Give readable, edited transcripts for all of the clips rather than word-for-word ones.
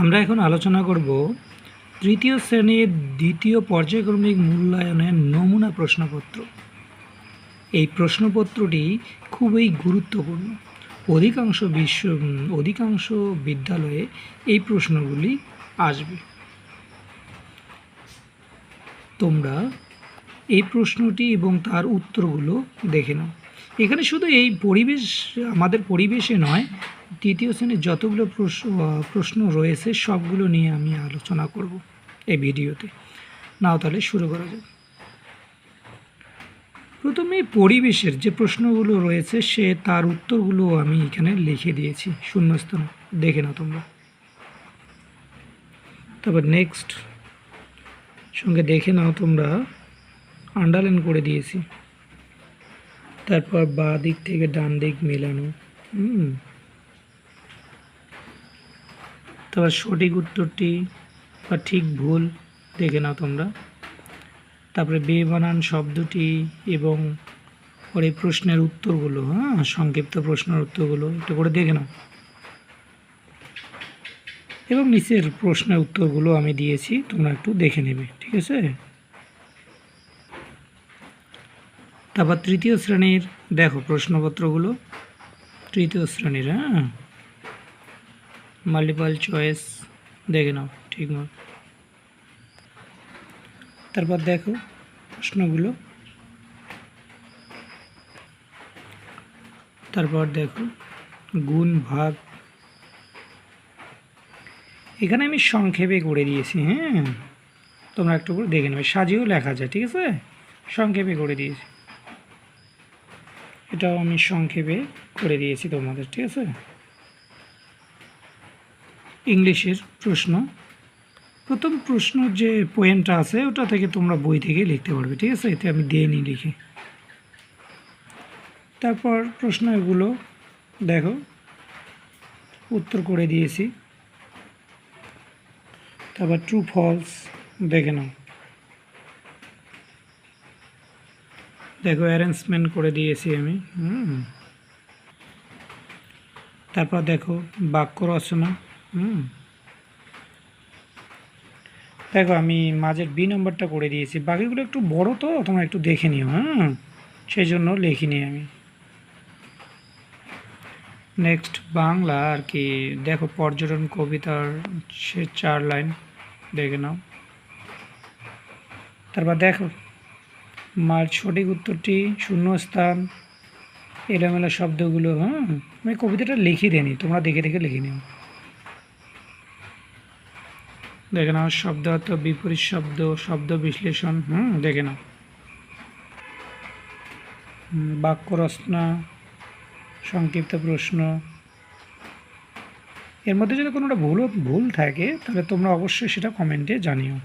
আমরা এখন আলোচনা করব তৃতীয় শ্রেণীর দ্বিতীয় পর্যায়ক্রমিক মূল্যায়নের নমুনা প্রশ্নপত্র। এই প্রশ্নপত্রটি খুবই গুরুত্বপূর্ণ। অধিকাংশ বিদ্যালয়ে এই প্রশ্নগুলি আসবে। তোমরা এই প্রশ্নটি এবং তার উত্তরগুলো দেখে নাও। এখানে শুধু এই আমাদের পরিবেশে নয়, তৃতীয় শ্রেণীর যতগুলো প্রশ্ন রয়েছে সবগুলো নিয়ে আমি আলোচনা করব এই ভিডিওতে। নাও তাহলে শুরু করা যাক। প্রথমে পরিবেশের যে প্রশ্নগুলো রয়েছে তার উত্তরগুলো আমি এখানে লিখে দিয়েছি শূন্যস্থানে, দেখে নাও তোমরা। তারপর নেক্সট সঙ্গে দেখে নাও তোমরা, আন্ডারলাইন করে দিয়েছি। তারপর বাঁ দিক থেকে ডান দিক মেলানো। তারপর সঠিক উত্তরটি বা ঠিক ভুল দেখে নাও তোমরা। তারপরে বেবানান শব্দটি এবং পরে প্রশ্নের উত্তরগুলো, সংক্ষিপ্ত প্রশ্নের উত্তরগুলো একটু করে দেখে নাও। এবং নিচের প্রশ্নের উত্তরগুলো আমি দিয়েছি, তোমরা একটু দেখে নেবে, ঠিক আছে। তারপর তৃতীয় শ্রেণীর দেখো প্রশ্নপত্রগুলো, তৃতীয় শ্রেণীর মাল্টিপল চয়েস দেখে নাও ঠিক মতো। তারপর দেখো প্রশ্নগুলো, তারপর দেখো গুণ ভাগ, এখানে আমি সংক্ষেপে করে দিয়েছি। তোমরা একটু করে দেখে নেবে, সাজিয়েও লেখা যায়, ঠিক আছে। সংক্ষেপে করে দিয়েছি, এটাও আমি সংক্ষেপে করে দিয়েছি তোমাদের, ঠিক আছে। ইংলিশের প্রশ্ন, প্রথম প্রশ্ন যে পোয়েমটা আছে ওটা থেকে তোমরা বই থেকে লিখতে পারবে, ঠিক আছে। এতে আমি দিইনি লিখে। তারপর প্রশ্নগুলো দেখো উত্তর করে দিয়েছি। তারপর ট্রু ফলস দেখে নাও, দেখো অ্যারেঞ্জমেন্ট করে দিয়েছি আমি। তারপর দেখো বাক্য রচনা। দেখো আমি মাঝের বি নম্বরটা করে দিয়েছি, বাকিগুলো একটু বড় তো তোমরা একটু দেখে নিও, সেই জন্য লিখিনি আমি। নেক্সট বাংলা আর কি, দেখো পর্যটন কবিতার সে 4 লাইন দেখে নাও। তারপর দেখো সঠিক উত্তরটি শূন্যস্থান, এলোমেলো শব্দগুলো, আমি কবিতাটা লিখে দিইনি, তোমরা দেখে দেখে লিখে নিও। দেখে নাও শব্দ অর্থ, বিপরীত শব্দ, শব্দ বিশ্লেষণ, দেখে নাও। বাক্য রচনা, সংক্ষিপ্ত প্রশ্ন, এর মধ্যে যদি কোনোটা ভুল থাকে তাহলে তোমরা অবশ্যই সেটা কমেন্টে জানিও,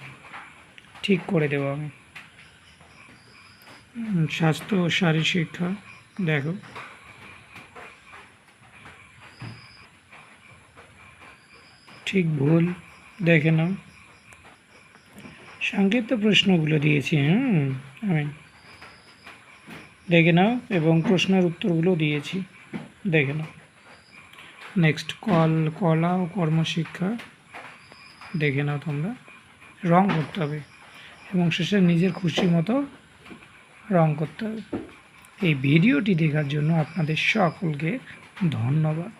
ঠিক করে দেবো আমি। স্বাস্থ্য ও শারীরিক শিক্ষা দেখো, ঠিক ভুল দেখে নাও। সংক্ষিপ্ত প্রশ্নগুলো দিয়েছি, আমি দেখে নাও, এবং প্রশ্নের উত্তরগুলো দিয়েছি, দেখে নাও। নেক্সট কলা ও কর্মশিক্ষা দেখে নাও তোমরা। রং করতে হবে এবং শেষে নিজের খুশি মতো রং করতে হবে। এই ভিডিওটি দেখার জন্য আপনাদের সকলকে ধন্যবাদ।